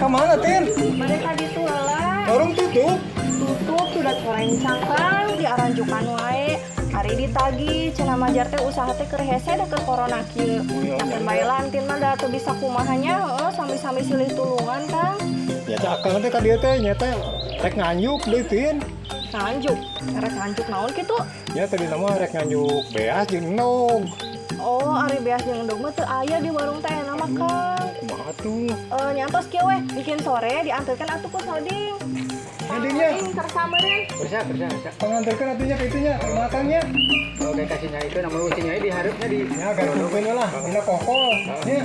ke mana, Tin? Mereka ditulak. Warung tutup. Tutup sudah kerencang kan diaranjukan wae. Ari ditagi cenah majar teh usaha teh keur hese da keur corona kieu. Akeun bae lantin mah da teu bisa kumahanya heuh sami-sami silih tulungan Kang. Ya teh akang teh ka dieu teh nya teh rek nganyuk deui, Tin. Nganjuk. Rek nganjuk naon kitu? Ya tadi nama rek nganyuk beas jeung nog. Oh, ari beas jeung endog mah teu aya di warung teh nama Kang. Kumaha tuh? Nyantos kieu we, bikin sore diantarkeun atuh ku Soding. Jadinya Tersameureun. Kerja. panganterkeun atunya ka itunya ke belakangnya. Kalau kayak kasih nyai itu nama uci nyai diharapnya di. Ya gantunkeun lah, dina kokol. Ya.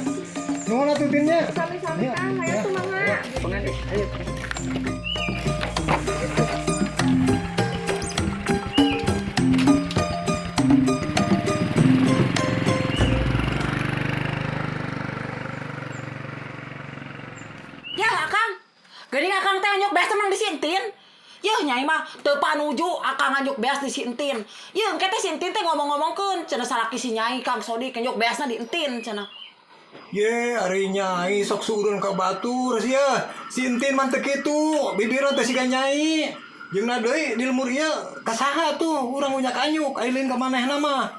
Nuhun atuh Tinnya. Sami-sami Kang, aya kumaha? Pengen ayo. Ya Akang, geuning Akang teh anyuk beas emang disintin. Yeuh nyai mah teu panuju Akang anyuk beas disintin. Yeuh engke teh sintin teh ngomong-ngomongkeun cenah salaki si nyai Kang Sodi anyuk beasna dientin cenah. Ye, ari nyai sok surun ka batur sia. Sintin mah teu kitu, bibirna teh siga nyai. Jeung deui di lemur ieu kasaha tuh urang unyak anyuk, ailin ka manehna mah.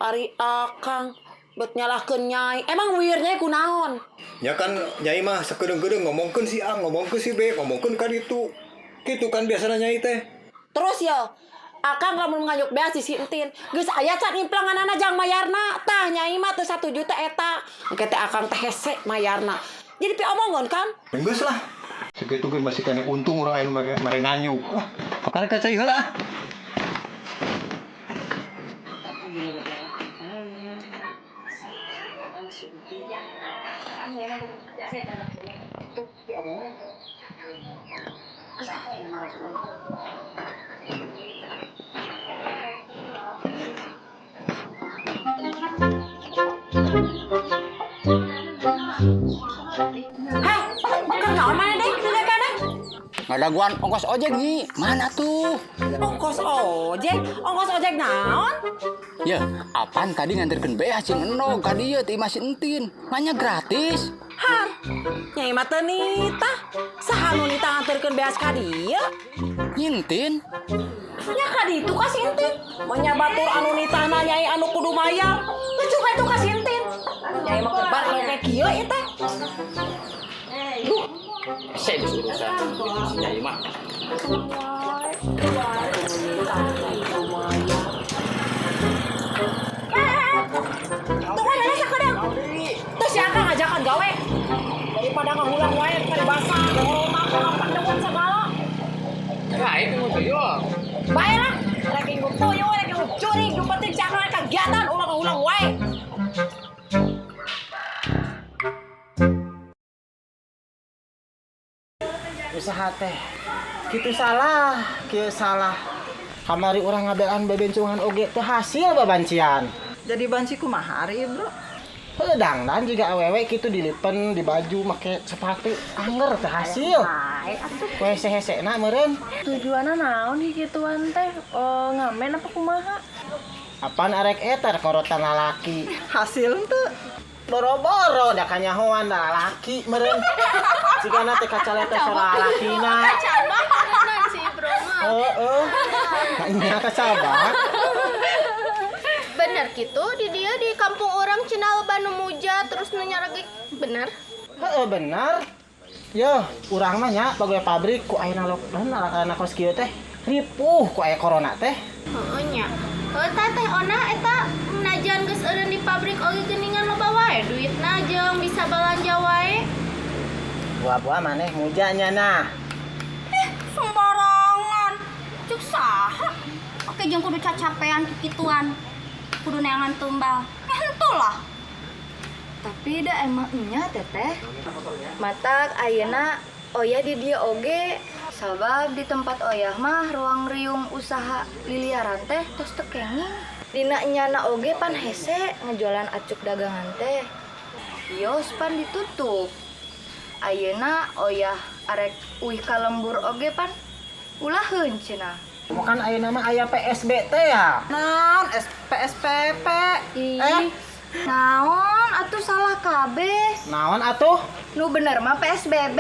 Ari Akang bet nyalahkeun nyai. Emang wir nyai kunaon? Ya kan nyai mah sakedeung-kedeung ngomongkeun si A, ngomongkeun si B, ngomongkeun ka ditu. Kitu kan biasana nyai teh. Terus ya Akang lamun nganyuk beas disintin, geus aya can implanganana jang mayarna. Tah nyai mah teu 1 juta eta. Engke teh Akang teh hese mayarna. Jadi pi omongon kan? Geus lah. Segitu ge masih kena untung urang anu mere nganyuk. Ah, pakar ka cai heula. Heh, Akang naon mana deh? Duduk kana? Ngadaguan ongkos ojek nih. Mana tuh? Ongkos ojek naon? Ya, apaan tadi nganterkeun beas jeung enog ka dieu ti Mas Entin. Nanya gratis. Har, nyai mah teu nitah. Saha nu nitah nganterkeun beas ka dieu? Ngintin. Nya ka ditu ka Sintin. Manya batur anu nitahna nyai anu kudu mayar. Teu cuka itu ka Sintin. Nyai mah keur balik kayak kieu ieu teh. Duh, Saya urusan si nyai mah. tunggu nanya sakadang. Terus si Akang ngajakan gawe. Daripada ngahulang wae kali basah, corona, pandemon segala. Rae tunggu tuh. Bae lah, rek inggup tuyul, rek inggup curi, yang penting si Akang kegiatan ulang-ulang wae. Usaha teh kitu salah, kieu salah. Kamari urang ngabelan bebencuhan oge teh hasil babancian. Jadi banci kumaha ari Bro? Dangdan juga awewe kitu dilipen di baju make sepatu anger teh hasil. Baik atuh. We hese-hesena meureun. Tujuanna naon di kituan teh? Ngamen apa kumaha? Apaan arek eta korotan lalaki. Hasil teu. Boro-boro da kanyahoan da lalaki meureun. Cigana teh kacalete sora lalakina. Cabaran sih bro mah. Heeh. Kayaknya kacabak. Bener gitu di dia di kampung orang Cenal Banu Muja terus nanya lagi bener. Heeh bener. Yo, urang mah nya pegawai pabrik ku ayeuna lockdown anak kos kieu teh ripuh ku aya corona teh. Heeh nya. Teh ona eta najan geus eureun di pabrik oge geuningan loba wae duitna jeung bisa belanja wae. Buah-buah maneh mujanya nah. Sembarangan. Cuk saha? Oke jeung kudu cacapean kikituan. Kudu neangan tumbal. Entulah. Tapi da emang nya teteh. Matak ayeuna oya di dia oge. Sabab di tempat oyah mah ruang riung usaha liliaran teh tos teu kenging. Dina nyana oge pan hese ngejualan acuk dagangan teh. Kios pan ditutup. Ayeuna oyah arek uih ka lembur oge pan ulaheun cenah. Bukan ayeuna mah aya PSBT ya. Naon PSPP? Naon atuh salah kabeh. Naon atuh? Nu bener mah PSBB.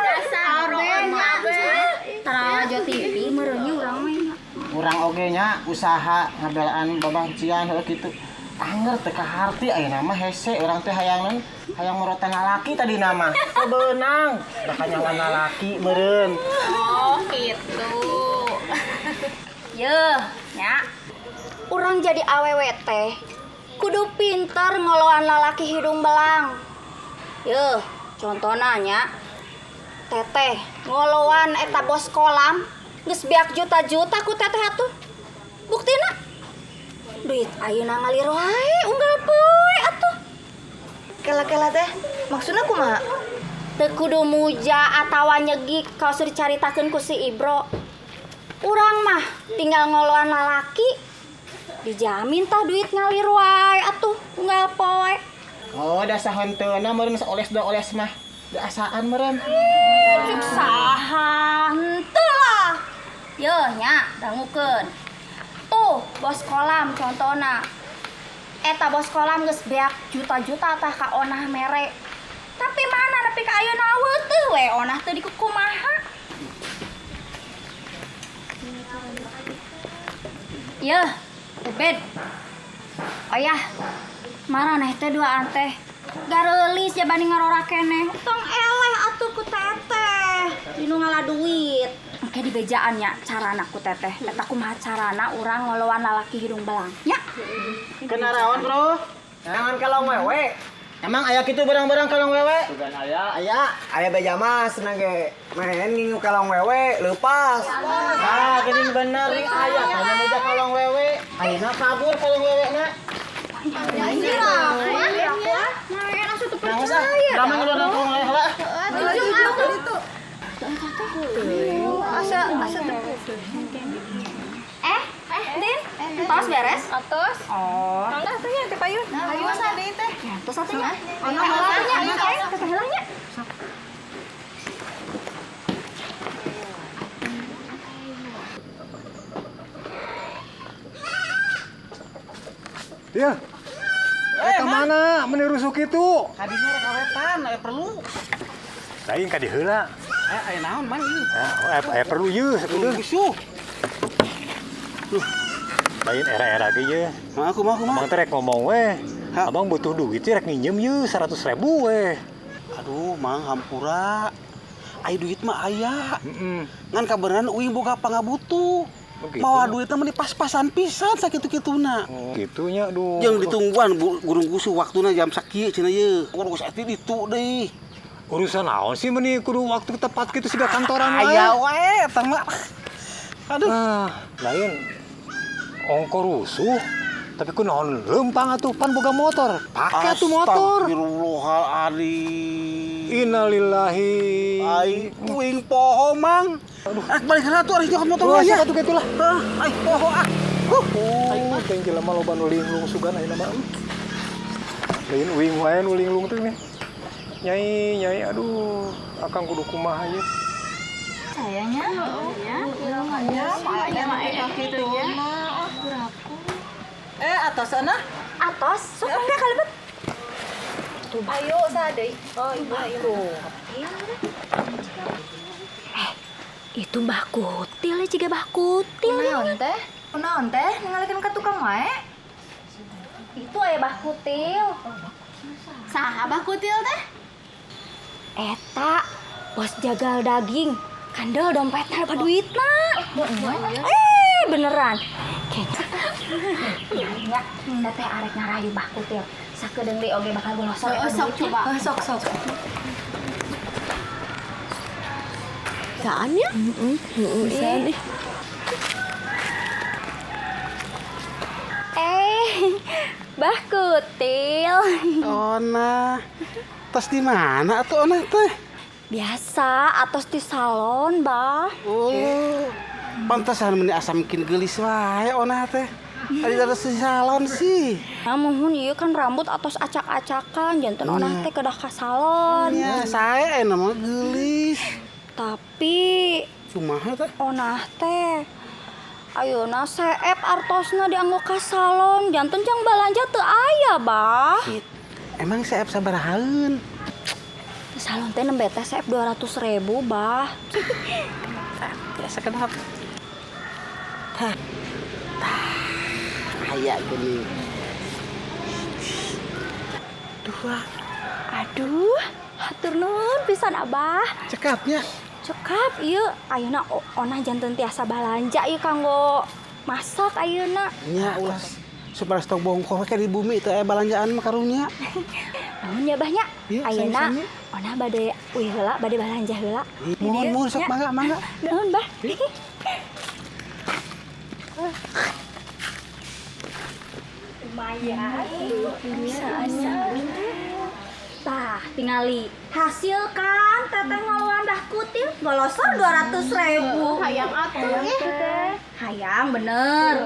Dasar Tarajo TV merenya urang mah. Urang oge nya usaha ngabelaan babancian heuh kitu. Anger teh ka harti ayeuna mah hese urang teh hayang meroteng lalaki tadi nama. Sebenang da kanyawan lalaki meureun. Oh gitu. Yeuh, nya. Urang jadi awewe teh kudu pinter ngoloan lalaki hidung belang. Yeuh, contohna nya. Teteh ngoloan eta bos kolam geus beak juta-juta ku teteh atuh. Buktina duit ayeuna ngalir wae unggal poe atuh. Kela-kela teh maksudna kumaha? Teu kudu muja atawa nyegik kaos dicaritakeun ku si Ibro. Urang mah tinggal ngoloan lalaki dijamin tah duit ngalir wae atuh unggal poe. Oh, da sahenteuna meureun oles da oles mah. Da asaan meureun. Cuk saha henteu lah. Yeuh nya dangukeun. Tuh bos kolam contohna. Eta bos kolam geus beak juta-juta tah ka onah mere. Tapi mana nepi ka ayeuna teuh we onah teu dikukumaha. Yeuh, Ubed. Oh ya, maraneh teh duaan teh. Gareulis jabani ngarora keneh. Tong eleh atuh ku teteh. Dinu ngalah duit. Engke di bejaannya carana ku teteh. Eta kumaha carana urang ngoloan lalaki hidung belang. Nya. Kenaraon, Bro? Jangan kalong wewe. Emang aya kitu barang-barang kalong wewe? Sugan aya beja mah senang ge main ngingu kalong wewe leupas. Ah, geuning bener nih aya kana meja kalong wewe. Ayeuna kabur kalong wewe na. Anjir lah. Nah, langsung teu Nangis ah. percaya. Drama ngeluar kalong wewe heula. Asa Din, tos beres? Tos. Oh. Mangga teh ya teh payun. Ayo sade teh. Tos atunya. Ono halanya, Teteh helangnya. Ya. Eta mana menirusuk itu? Kadinya rek awetan, aya perlu. Lain ka di heula. Aya naon man ieu? Aya perlu yeuh sakudeung. Busuh. Lain era-era ge ye. Mah aku mah. Abang teh rek ngomong we. Ha. Abang butuh duit rek minjem ye 100.000 we. Aduh, Mang hampura. Ai duit mah aya. Heeh. Ngan kabeneran uing boga pangabutuh. Begitu. Mawa duitna mah dipas-pasan pisan sakitu-kituna. Oh, gitunya aduh. Jeung ditungguan gurung gusu waktuna jam sakieu cenah ye. Urus ati ditu deui. Urusan naon sih meni kudu waktu tepat gitu siga kantoran wae. Aya wae eta mah. Aduh. Nah, lain ongko rusuh tapi kunaon lempang atuh pan boga motor. Pake atuh motor. Astagfirullahaladzim. Innalillahi. Ai uing poho Mang. Aduh, balik heula tuh ari nyokot motor Wah, ya. sok atuh gitulah. Ai poho ah. Oh, teh jelema loba nu linglung sugan ayeuna mah. Lain uing wae nu linglung teh nih. Nyai, aduh, akang kudu kumaha ye. Sayangnya. Atos sana? Atos, sok enggak kalebet. Ayo sadeu. Oh, ibu ayo. Itu Mbah Kutil ya ciga Mbah Kutil. Kunaon teh? Ningalikeun ka tukang wae. Itu aya Mbah Kutil. Saha Mbah Kutil teh? Eta bos jagal daging. Kandel dompetna apa duitna? Beneran. Ya, teteh arek ngarayu Mbah Kutil. Sakedeung deui oge bakal golosor. Sok coba. Sok. Saan ya? Bisa nih. Mbah Kutil. Ona. Tas di mana atuh ona teh? Biasa atos di salon, Mbah. Oh. Pantesan meni asa mungkin geulis wae ona teh. Ari ada si salon sih. Nah, mohon ieu kan rambut atos acak-acakan, janten onah teh kedah ka salon. Ya, saya mah geulis. Tapi Kumaha teh? onah teh Ayeuna seep artosna dianggo ka salon, janten jang balanja teu aya, Bah. Emang saya sabarahaeun? Salon teh nembe teh seep 200.000, Bah. Biasa kenapa? Aya gini. Aduh, hatur nuhun pisan Abah. Cekapnya. Cekap ieu, ayeuna Ona janten tiasa balanja ieu kanggo masak ayeuna. Nya ulas supaya stok bongkol kayak di bumi itu balanjaan mah karunya. Nuhun ya Bahnya. Iya, Ayeuna sami-sami. Ona bade heula, bade balanja heula. Mohon sok mangga. Nuhun, Bah. Lumayan. Bisaannya. Tah, tingali hasil kan teteh ngelawan dah kutil golosor 200.000. Hayang atuh Hayang bener.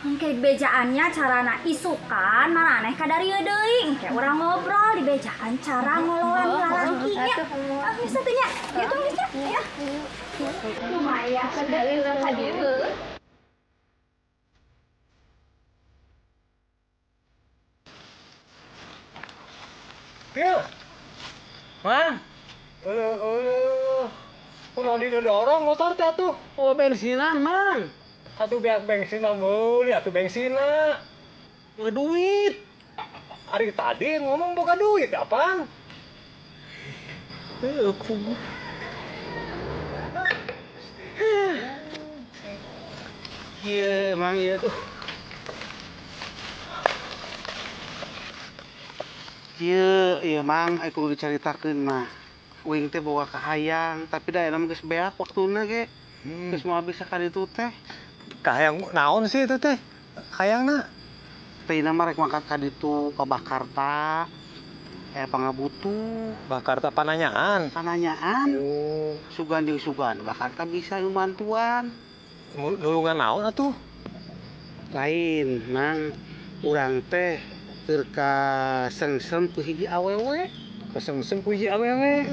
Engke bejaannya carana isukan mananeh kadarieu deui. Engke urang ngobrol di bejaan cara ngolowan lalakinya. Ah, bisa teh nya. Ya tong bisa. Ya. Lumayan kadari ka dieu. Pil. Mang. Kunaon didorong motor teh atuh? Oh bensinan mang. Atuh biak bensin mah meuli atuh bensinna. Duit. Ari tadi ngomong boga duit apaan? Iya emang iya tuh. Iya mang aku dicaritakeun mah. Uing teh bawa ke hayang, tapi da enak geus beak waktuna ge. Geus moal bisa ka ditu teh. Kahayang naon sih itu teh? Hayangna. Teuina mah rek mangkat ka ditu ka Bakarta. Pangabutu, Bakarta pananyaan. pananyaan. Oh, Sugan jeung sugan, Bakarta bisa bantuan. nulungan naon atuh? Lain, mang. Urang teh keur ka sengsem ku hiji awewe. Kesengsem ku hiji awewe.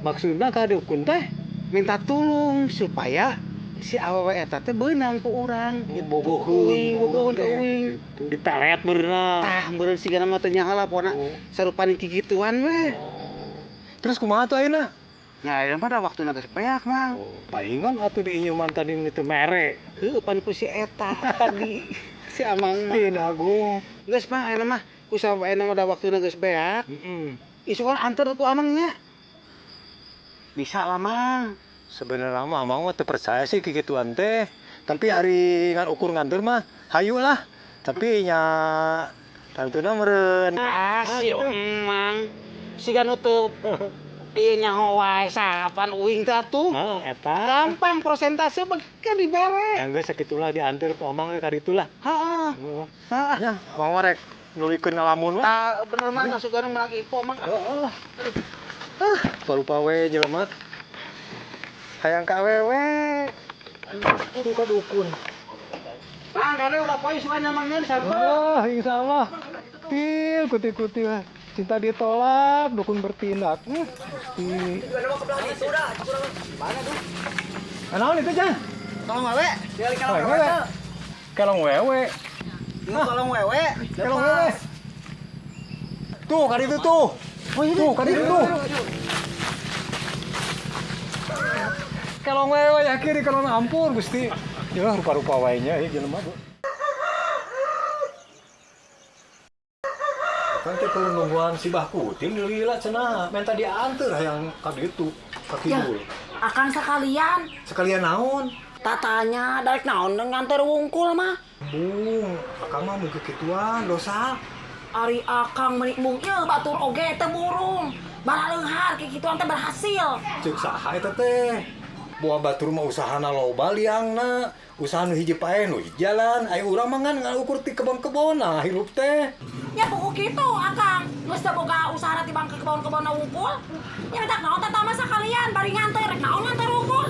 Maksudna ka dukun teh Minta tolong supaya si awewe eta teh beunang ku urang. Bogoheun ka uing. ditelet beurna. Tah meureun sigana mah teu nyaho pona sarupani kigituan we. Terus kumaha tuh ayeuna? Nya ayeuna mah da waktuna geus peak, Mang. Palingan atuh diinyuman tadi itu mere. Heuh pan ku si eta tadi. Si Amang mah. Teu Agung. Geus mah ayeuna mah ku sabaena mah da waktuna geus beak. Heeh. Isukan anter ku Amangnya. Bisa lah, Mang. Sebenarnya mah Amang mah teu percaya sih kigituan teh. Tapi ari ngan ukur ngantur mah hayu lah. Tapi nya tantuna meureun. Si Mang. Siga nutup. Ieu nyaho wae sarapan uing teh atuh. Eta. Gampang prosentase kan dibere. Ya geus sakitulah diantar ku Amang ka ditu lah. Heeh. Heeh. Ya, Amang mah rek nulikeun ngalamun mah. Tah bener mah kasugana meunang info Mang. Heeh. Parupa we jelema. Hayang ka awewe. Itu ka dukun. Mang kene udah poe sugan Mangnya sarua. Wah, insyaallah. Til kuti-kuti lah. Cinta ditolak, dukun bertindak. Gusti. Naon itu, Jan? Tolong wewe, dari kalau Wewe. wewe tuh. Kelong wewe. Tolong wewe. Kelong wewe. Tuh, kali itu tuh. Tuh, kali itu tuh. Kelong wewe ya kiri kelong ampun, Gusti. Ya rupa-rupa wae nya ieu jelema. Kan teh kudu nungguan si Bakutin lila cenah minta diantar hayang ka ditu ka kidul. Akang sekalian. Sekalian naon? Tatanya daek naon nganter wungkul mah. Bung, akang mah mun kekituan dosa. Ari akang menik mung ieu batur oge teu burung. Bala leunghar kikituan teh berhasil. Ceuk saha eta teh? Buah batur mah usahana loba liangna. Usaha nu hiji pae nu hiji jalan. Aya urang mah ngan ngukur ti kebon-kebon nah hirup teh. Ya buku kitu akang. Geus teu boga usaha ti bang ke kebon-kebon wungkul. Ya minta naon teh mah sakalian bari nganter rek naon nganter wungkul.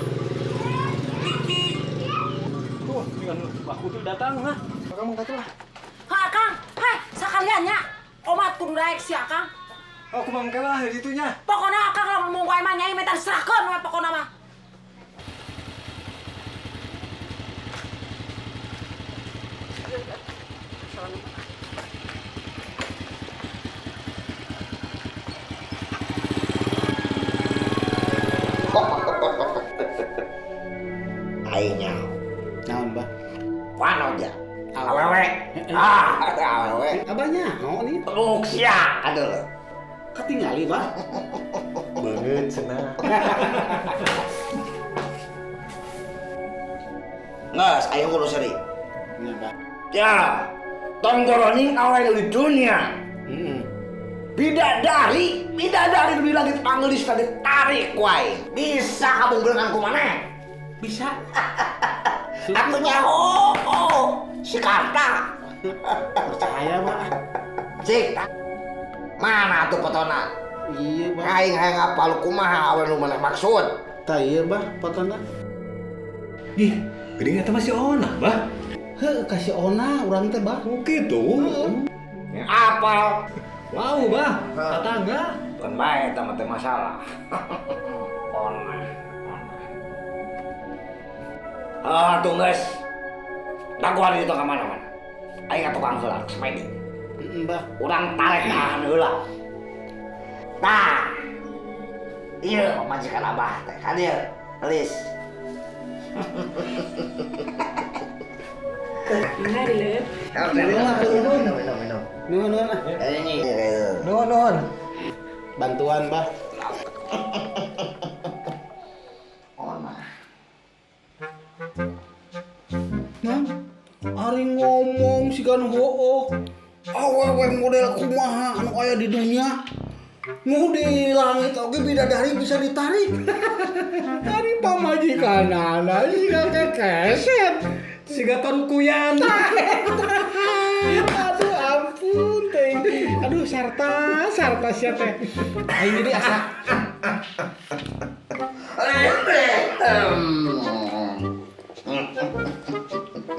Tuh, dengan Bakutin datang nah. Akang mah katuh lah. Ha akang, hai sakalian nya. Omat kudu daek si akang. Oh, kumaha mangke lah di ditunya. Pokona akang lamun mung wae mah nyai minta diserahkeun we pokona mah. abah we. Abahnya, oh nih. Ruk sia aduh. Ketinggali, Bah. Banget cenah. Nges, ayo ngurus seri. Nya, Bah. Ya, tonggoroning awal di dunia. Bidadari lebih lagi panggelis tadi tarik wae. Bisa kamu bilang aku mana? Bisa. Aku nyaho, si Karta. Percaya, Bah. Cik, mana tuh potona? Iya, Bah. Aing hayang apal kumaha awewe nu mana maksud? Tah iya, Bah, potona. Ih, geuning eta masih onah, Bah. Heuh, kasih ona urang teh, Bah. Oh gitu. Apal? Wow, Bah. Tetangga. Bukan bae eta mah teh masalah. Ona. Ah, tuh guys. Daguan itu ka mana-mana. Aing tukang heula sepedi. Mbah. Urang tarik tahan heula. Tah. Ieu majikan abah teh. Hadir, Lis. Minum. Nuhun ah. Ini. Nuhun. Bantuan, Bah. Nang, ari ngomong si kan hoo. Awewe model kumaha anu aya di dunia. Nu di langit oge bidadari bisa ditarik. Ari pamajikanana siga kekeset. Siga parukuyan. Aduh ampun teh. Aduh sarta sia teh. Aing jadi asa.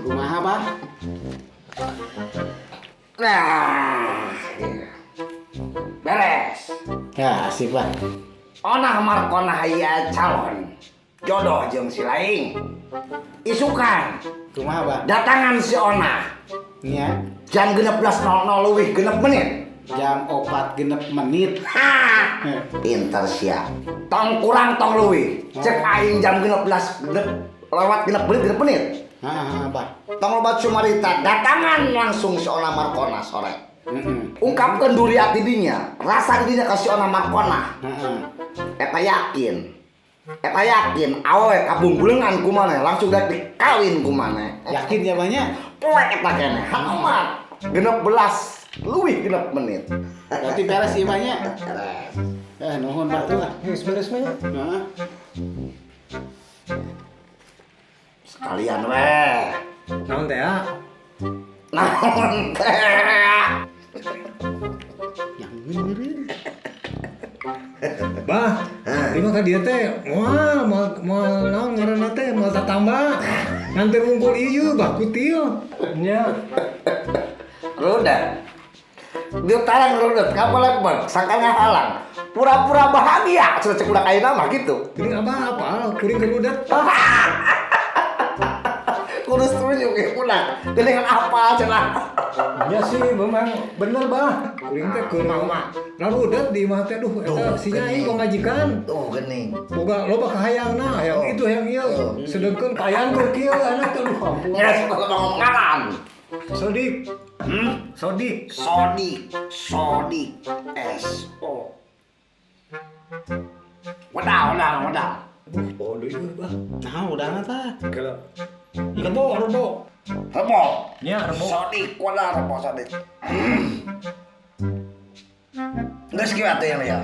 Kumaha, Bah? Nah. Beres. Ya, asik, Bah. Onah markona aya calon jodoh jeung si laing. Isukan Kumaha, Bah? datangan si Onah Nya, jam 16.00 leuwih 6 menit. jam 4 Ha, pinter sia. Tong kurang tong leuwih. Cek aing jam 16 lewat 6 menit. Heeh, Bah. Tong loba cumarita datangan langsung si Onah Markona sore. Heeh. Ungkapkeun duri ati dinya, rasa dinya ka si Onah Markona. Heeh. Eta yakin awewe kabungbulengan kumaneh langsung dak dikawin kumaneh. Yakin ya banyak? Poek eta keneh. Hanomat 16 leuwih 6 menit. Berarti beres ieu banyak. Nuhun batu lah. Geus beres mah. Heeh. Sekalian weh. Naon teh, ah? Naon teh? Yang ngeureun. Bah, lima ka dieu teh. Wah, moal naon ngaranna teh? Moal tatamba. Nganter ngumpul ieu baku tieu. Nya. Rudet. Dia tarang rudet, kapal lebar, sangka ngahalang. Pura-pura bahagia, sudah cek udah kayak nama gitu. Geuning abah apal, kuring kerudet. Kurus setuju kayak pulang. Dengan apa cenah? Ya sih, memang bener bah. Kuring teh keur mah ngarudet di imah teh duh eta si nyai pamajikan. Tuh gening. Boga loba kahayangna, hayang itu hayang ieu. Sedengkeun kayang keur kieu anak teh duh ampun. Nges ngomong ngaran. Sodik. Sodik. Sodik. S.O. Wadah. Oh, deui bah. Nah, udah tah. Kalau rebo. Rebo. Nya rebo. Sodik, wadah rebo sodik. Geus kieu atuh yang ya.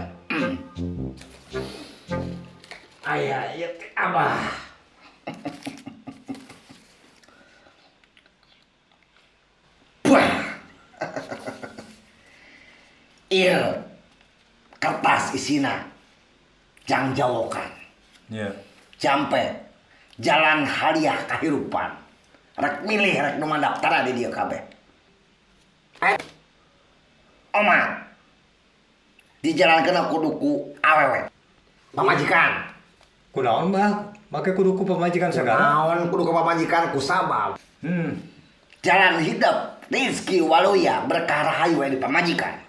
Aya ieu abah. Iya, kertas isina jang jawokan. Nya. Jampe jalan haliah kahirupan. Rek milih rek nu mandaptara di dieu kabeh. Oma. Dijalankeun kudu awewe. Pamajikan. Kunaon bah? Make kudu ku pamajikan sagala. Naon kudu ka pamajikan ku sabab. Jalan hidup rezeki waluya berkah rahayu di pamajikan.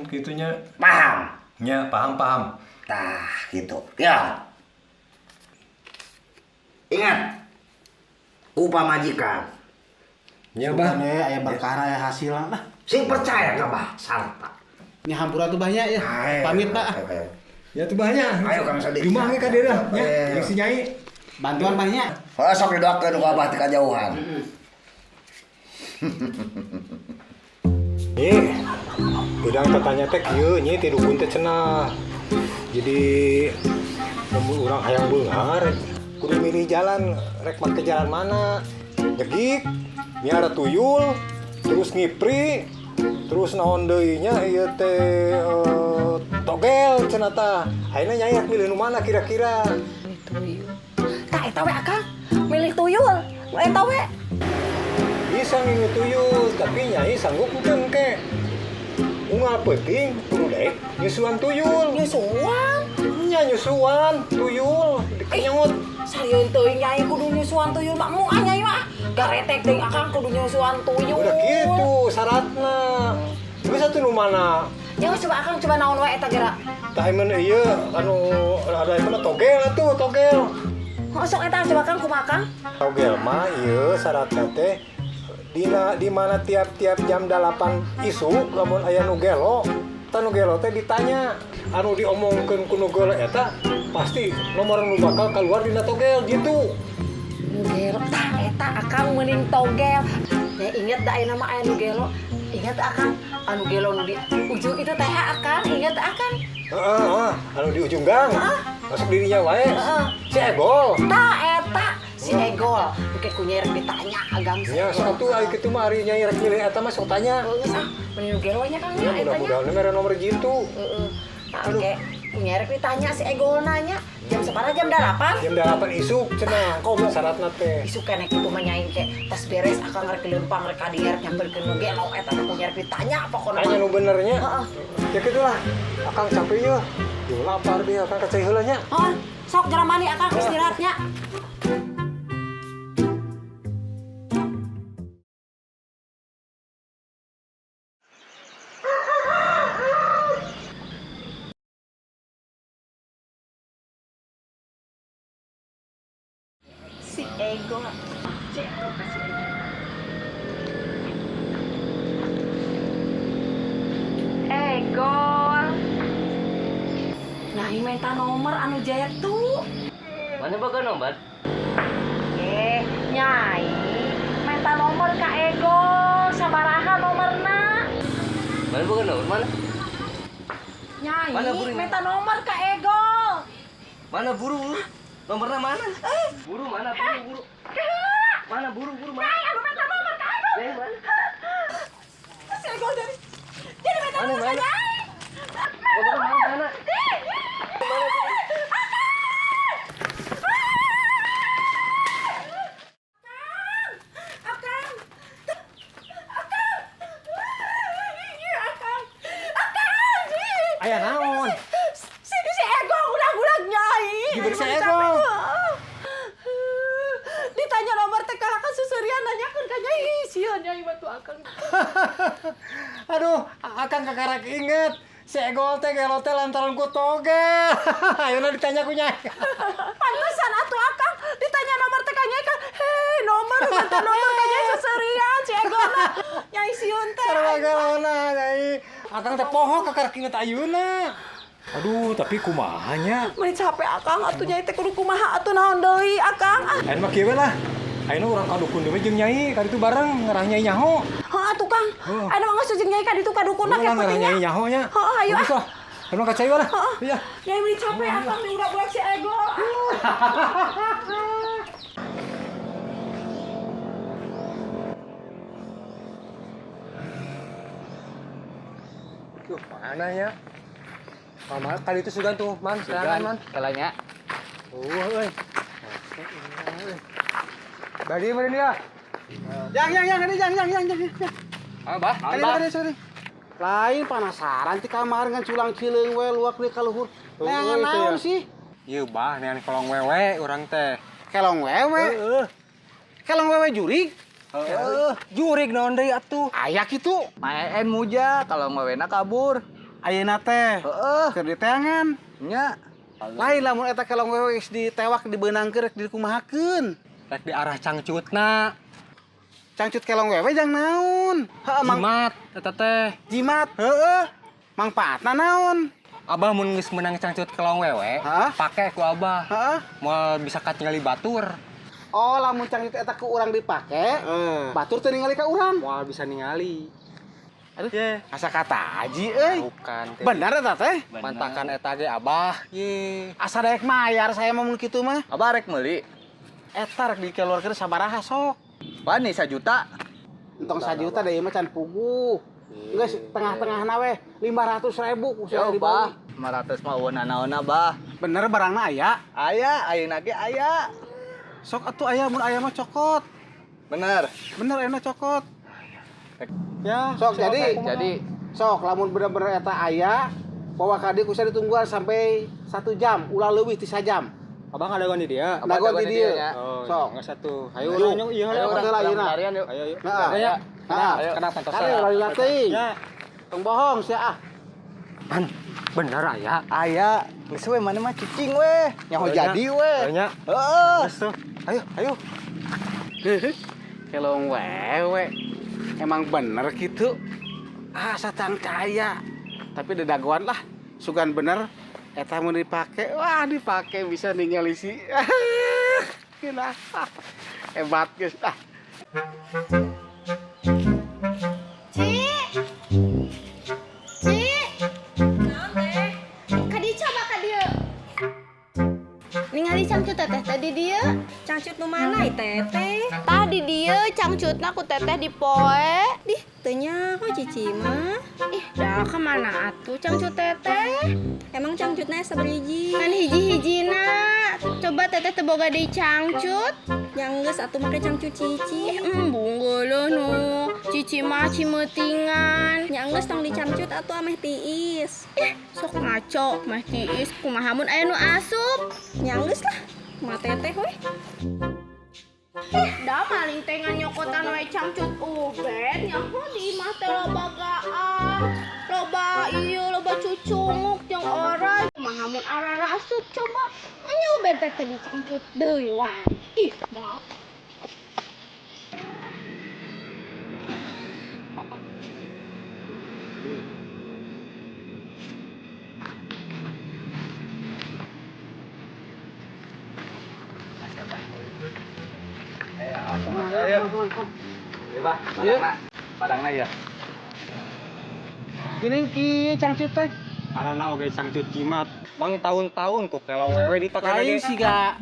Gitunya. Paham? Nya, paham. Tah, gitu. Ya. Ingat, upah majikan Ya bah. Aya berkah aya hasil lah. Sing percaya ka bah sarta. Nya hampura tuh banyak ya. Pamit Pak. Ya tuh banyak. Ayo Kang Sodik. Rumah ge ka daerah nya. Jeung si Nyai. Bantuan banyak. Sok didoakeun ku Abah teh kajauhan. Udang tetanya teh kieu nya ti dukun teh cenah. Jadi mun urang hayang beungar kudu milih jalan rek make jalan mana. Nyegik, miara tuyul, terus ngipri, terus naon deui nya ieu teh togel cenah tah. Ayeuna Nyai rek milih nu mana kira-kira? Tuyul. Tah eta we Akang, milih tuyul. Nu eta we. Bisa milih tuyul, tapi Nyai sanggup mungkin ke. Unggah penting, kudu dek nyusuan tuyul. Nyusuan. Nya nyusuan tuyul, dikenyot. Sarieun teuing Nyai kudu nyusuan tuyul mah moal Nyai mah. Garetek deui Akang kudu nyusuan tuyul. Udah gitu syaratna. Bisa tuh nu mana? Ya coba Akang coba naon wae eta geura. Tah emen ieu anu ada eta mah togel atuh togel. Sok eta coba Kang kumaha Kang? Togel mah ieu syaratna teh di mana tiap-tiap jam 8 isu lamun aya nu gelo, tah nu gelo teh ditanya anu diomongkeun ku nu gelo eta pasti nomor nu bakal keluar dina togel gitu. Nugelo, tah eta Akang mending togel. Ya inget da ayeuna mah aya nugelo. Ingat Akang, anu gelo nu di ujung itu teh Akang, inget Akang. Heeh, anu di ujung gang. Masuk dirinya wae. Si Egol. Tah eta si Egol. Engke ku nyerek ditanya agam si Ya, sok atuh ari kitu mah ari Nyai rek milih eta mah sok tanya. Geus ah, mending nugelo nya Kang Ya nya eta nya. mudah-mudahan mere nomor jitu. Heeh. Tah engke ku nyerek ditanya si Egol nanya, jam sabaraha jam 8? Jam 8 isuk cenah. Komo. Syaratna teh. Isu kene kitu mah nyain ke tas beres Akang rek leumpang rek ka dieu nyamperkeun nugelo eta ku nyerek ditanya pokona. Tanya nu benernya. Heeh. Ya gitulah. Akang capek ya. Yo lapar dia akang kacai heula nya. Heeh. Sok jara mani Akang istirahatnya. Si Ego. Si Ego kasih Ego. Egol. Nyai minta nomor anu jaya tuh. Mana baga nomor? Nyai minta nomor ka Egol. Sabaraha nomorna? Mana baga nomor mana? Nyai Mana buru? minta nomor ka Egol. Mana buru? Nomornya mana? Buru mana buru? Mana buru mana? Nyai anu minta nomor ka Egol. Mana? Si Egol jadi minta Mana, nomor ka mana? Nyai. Mana? Aya naon? Si Ego udah Nyai. Diberi si Ego. Ditanya nomor teh ka susurian nanyakeun ka Nyai. Sieun Nyai bantu Akang. Aduh, akang kakarak inget. Si Egol teh gelo teh lantaran ku togel. Ayeuna ditanya ku Nyai. Pantesan atuh Akang ditanya nomor teh ka Nyai kan. Hei, nomor minta nomor ka Nyai susurian si Ego na. Nyai sieun teh. Sarua galona Nyai. Akang teh poho kakarak inget ayeuna. Aduh, tapi kumaha nya? Meni capek Akang atuh Nyai teh kudu kumaha atuh naon deui Akang. Ayeuna mah kieu we lah. Ayeuna urang kadukun deui jeung Nyai, kaditu bareng ngarah Nyai nyaho. Heuh atuh Kang. Aya mah geus jeung Nyai ka ditu kadukuna Ulah ke ngarah pentingnya. Nyai nyaho nya. Heuh ayo ah. Geus lah. Ayeuna ka cai lah. Iya. Nyai meni capek Akang di udah si Ego. Duh, mana ya? Mama kali itu sudah tuh, Man. Sekarang, Man. Kalanya. Euy. Bagi mana dia? Yang ini. Abah, Sorry. Lain penasaran ti kamar ngan culang cileung we luak di kaluhur. Neangan naon sih? Ieu bah, nean kolong wewe urang teh. Kelong wewe. Kelong wewe jurig. Jurig naon deui atuh? Aya kitu. main muja kalau ngawena kabur. Ayeuna teh. Keur diteangan. Nya. Lain lamun eta kelong wewe geus ditewak dibeunangkeun rek dikumahakeun. Rek di arah cangcutna. Cangcut kelong wewe jang naon? Heeh, mang Jimat, eta teh. jimat. Heeh. Mangpaatna naon? Abah mun geus menang cangcut kelong wewe, Hah? pake ku abah. Heeh. Moal bisa katingali batur. Oh, lamun cangcut eta ku urang dipake, batur teu ningali ka urang. Moal bisa ningali. Aduh, asa kata aji euy. Bukan. teh. Bener eta teh? Pantakan eta ge abah. Ye. Asa daek mayar saya mah mun kitu mah. Abah rek meuli. Eta rek dikeluarkeun sabaraha sok? Bani 1 juta. Entong 1 juta da ieu mah can puguh. Geus tengah-tengahna we 500.000 ku saya dibagi. 500 mah eueun naonna bah. Bener barangna aya? Aya, ayeuna ge aya. Sok atuh aya mun aya mah cokot. Bener. Bener ayeuna cokot. Ya, sok jadi. Sok lamun bener-bener eta aya, bawa ka dieu kusa ditungguan sampai 1 jam, ulah leuwih ti 1 jam. Abang ada di dia. Dagon di dieu. Sok. Enggak satu. Ayo Yuk. urang ieu Ayo urang teh ayeuna. Ayo. Nah, Ya. nah, Ayo kena santosa. Kare ulah dilatih. Ya. Tong bohong sia ah. Bener aya. Aya. Geus we mana mah cicing we. Nyaho jadi we. Nya. Heeh. Geus tuh. Ayo. Kelong wewe. Emang bener gitu. Asa tang kaya. Tapi dedagoan lah. Sugan bener. Eta mun dipake, wah dipake bisa ningali si. Gila. Hebat geus ah. Kadi coba ka dieu. Ningali cangcut teteh tadi dia. Cangcut nu mana teteh? Tah di dieu cangcutna ku teteh di poe. Dih, teu nyaho cici mah. Ih, dah ka mana atuh cangcut teteh? Emang cangcutnya saberiji? Kan hiji-hijina. Coba teteh teu boga deui cangcut. Yang geus atuh make cangcut cici. Embung geuleuh nu. Cici mah cimeutingan. Yang geus tong dicangcut atuh ameh tiis. Sok ngaco, mah tiis kumaha mun aya nu asup. Yang geus lah. Mah teteh we. Dah maling teh nganyokotan we cangcut ubed nyaho di imah teh loba gaah. Loba ieu loba cucunguk jeung ora. Kumaha mun arara asup coba. Nya ubed teh teh dicangcut deui wae. Ih, dah. Padangna ya. Gini ki cangcut teh. Arana oge cangcut jimat. Bang tahun-tahun ku kelong wewe dipake Lain siga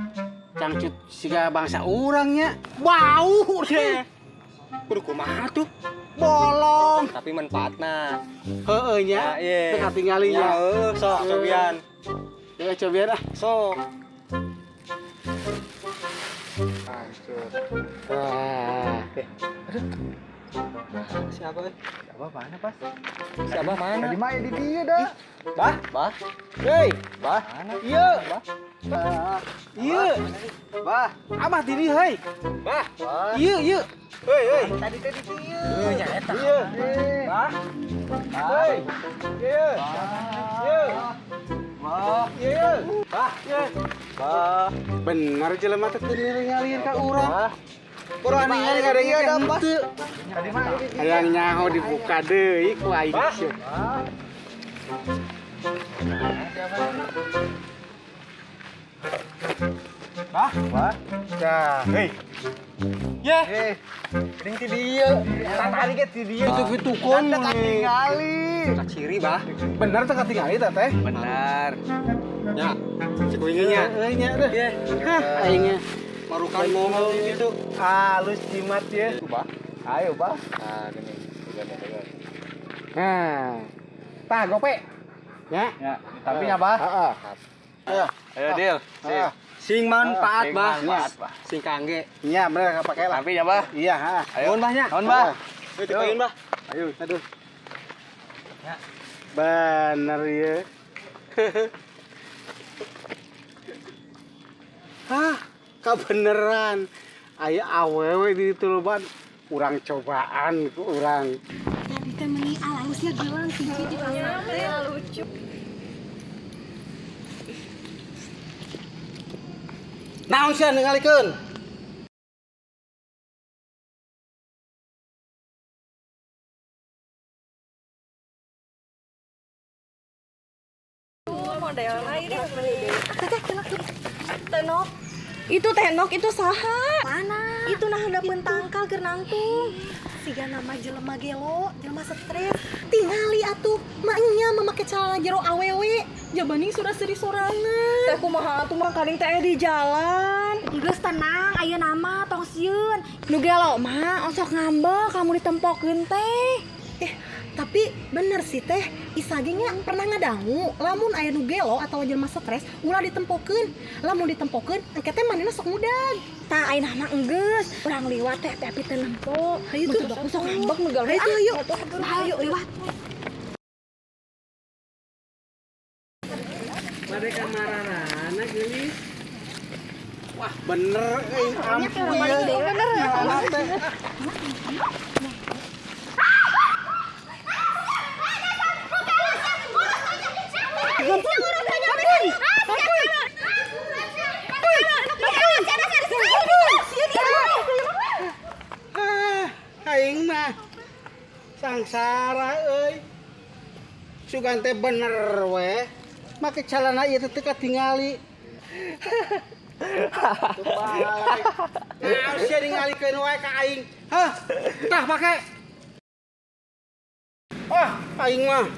cangcut siga bangsa urangnya. Bau deh. kudu kumaha tuh. Bolong. Tapi manfaatna. Heeh nya. Ya, iya. Teu katingali Ya, nya. sok cobian. Ya cobian ah. Sok. Siapa? Siapa mana, Pas? Siapa mana? Di mana di dia dah. Bah. Hei, Bah. ieu. Ieu. Bah. Abah di dieu heuy. Bah. Ieu. Heuy. Tadi dieu nya eta. Ieu. Bah. Heuy. Ieu. Ieu. Bah. Ieu. Bah. Bah. Bener jelema teh teu ningali ka urang. Kurang ningali ka deui kan henteu. Tadi mah di Hayang nyaho dibuka deui ku aing sieun. Bah. Bah. Dah, hei. Ye. Geuning ti dieu. Tadi ge ti dieu teu kitukon Katingali. Ciri, Bah. Bener teh katingali teh teh. Benar. Ya, cikuinginya. Heuy nya deh. Hah, aingnya Marukan ngomong gitu. halus jimat ya. Bah. Ayo, Bah. Nah, gini. Nah. Tah gope. Ya. Ya, tapi nya, Bah. Heeh. Ayo. Ayo, deal. Heeh. Sing manfaat, Sing Bah. manfaat, Bah. Sing kangge. Iya, bener kapake lah. Tapi nya, Bah. Iya, ha. Ayo, Bah nya. Naon, Bah? Ayo, dipakeun, Bah. Ayo, aduh. Ya. Bener ya. Hah, kebeneran. Aya awewe di tuluban. Urang cobaan ku urang. Tadi teh meni alusnya gelang cici di pasar teh lucu. Naon sia ningalikeun? Tenok. Itu tenok itu saha? Mana? Itu nah hendapeun tangkal keur nangtung. Siga nama jelema gelo, jelema stres. Tingali atuh, maknya memake celana jero awewe. Jabaning sudah seri sorangan. Teh kumaha atuh mah kading teh di jalan. Geus tenang, aya nama tong sieun. Nu gelo mah osok ngambek kamu ditempokeun teh. Tapi bener sih teh, isagenya pernah ngadangu lamun aya nu gelo atau jelema stres ulah ditempokeun. Lamun ditempokeun engke teh manehna sok mudag. Tah ayeuna mah enggeus, urang liwat teh tapi teu nempo. Hayu tuh sok ngambek nu gelo. Hayu liwat. Bade kamarana geulis. Wah, bener ampun ya. Bener. Aing mah sangsara euy. Sugan teh bener we. Make calana ieu teh katingali. Nah, sia ningalikeun wae ka aing. Hah? Tah pake. Wah, aing mah.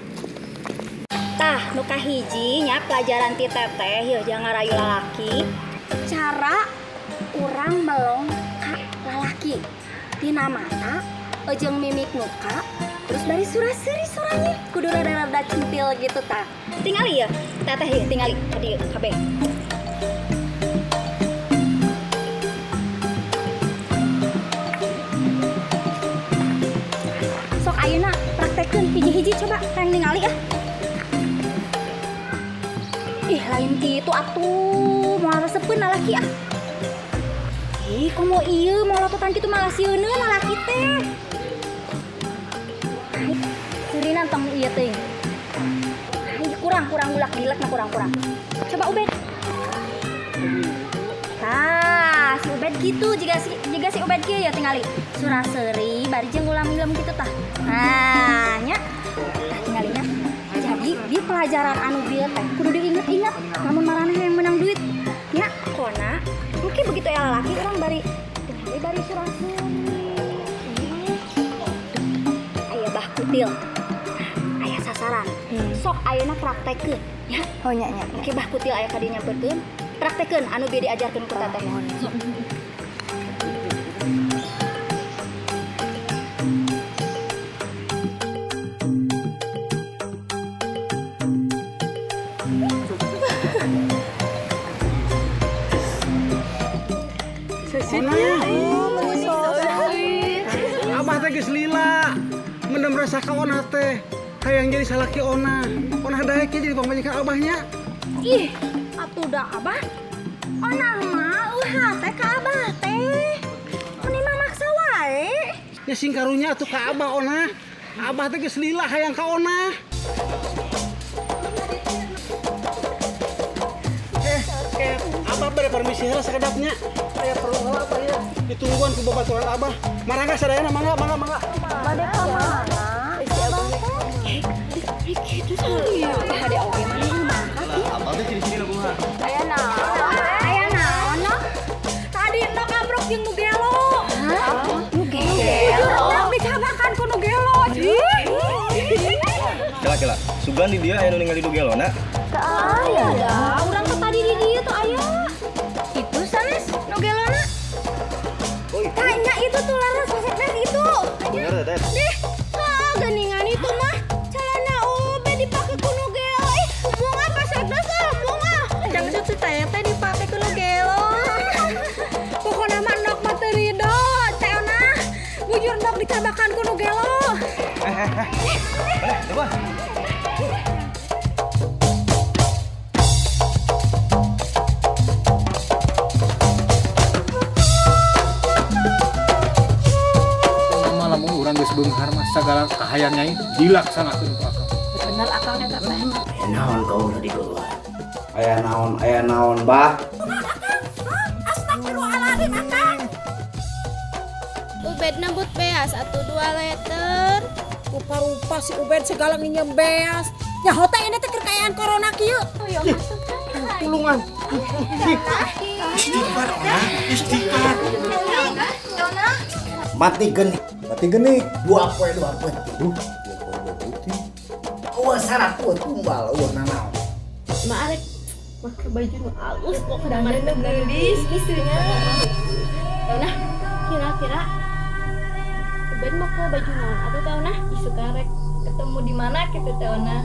Tah, nu kahiji nya pelajaran ti teteh yeuh jangan ngarayu lalaki. Cara urang melong ka lalaki. Tina mata, ejeng mimik muka, terus dari suraseri suranya kudu rada-rada centil gitu tah. Tingali ya, teteh ya tingali tadi kabeh. Sok ayeuna praktekeun hiji-hiji coba tang ningali ya. Ih lain kitu atuh, moal resepkeun lalaki ah. Ih, komo ieu mau lototan kitu malah sieuneuh lalaki teh. Surinan tong ieu teuing. Kurang gulak dilek na kurang. Coba Ubed. Tah, si Ubed gitu jika si Ubed kieu ya tingali. Suraseri bari jeung ulah milem kitu tah. Nah, nya. Tah tingalinya. Jadi di pelajaran anu bieu teh kudu diinget-inget lamun maraneh yang menang duit. Nya, kona mungkin begitu ya lalaki orang bari suraseri. Aya bah kutil. Aya sasaran. Sok ayeuna praktekeun ya. Oh nya. Oke bah kutil aya ka dieu nyampeurkeun. Praktekeun anu bieu diajarkeun ku teteh. Sok. Abah teh geus lila. Mendem rasa ka ona teh. Hayang jadi salaki ona. Ona daek jadi pamajikan abahnya. Ih, atuh da abah. Ona mah eueuh teh ka abah teh. Mun mah maksa wae. Ya sing karunya atuh ka abah ona. Abah teh geus lila hayang ka ona. Abah bere permisi heula sakedapnya. Aya perlu heula abah ya. Ditungguan ku babaturan abah. Mangga sadayana mangga. Bade ka mana? Si abah teh. Kitu sih. Bade oge mah Abang teh ciri-ciri nu kumaha? Aya naon? Tadi endok ambruk jeung nu gelo. Nu gelo? Urang dicabakan ku nu gelo. Kela. Sugan di dia aya nu ningali du gelona. Teu aya da. Urang teh tadi di dieu teh aya. Itu sanes nu gelona. Tanya itu tuh laras paset itu. Bener teh. Deh, geningan itu mah celana Ubed dipake ku nu gelo. Bunga paset bunga. Jangan si teh dipake ku nu gelo. Pokona mah endok mah teu ridho, teh nah. Bujur endok dicabakan ku nu gelo. Boleh, coba. Lamun urang geus beunghar mah sagala kahayang nyai dilaksanakeun ku akang. Bener akalnya teteh. Naon kau tadi keluar? Aya naon, Bah? Astagfirullahaladzim akang. Ubed nembut beas 1-2 liter. Rupa-rupa si Ubed segala nginjem beas. Ya hotel ini teh kekayaan corona kieu. Tulungan. Istighfar, Ona. Istighfar. Mati geni. Mati geni. Dua poe. Eueuh syarat eueuh tumbal eueuh nanaon. Arek pakai baju nu alus kok kadang-kadang gelis isunya. Nah, kira-kira Ben make baju naon atuh teh nah isu karek ketemu di mana kitu teh nah.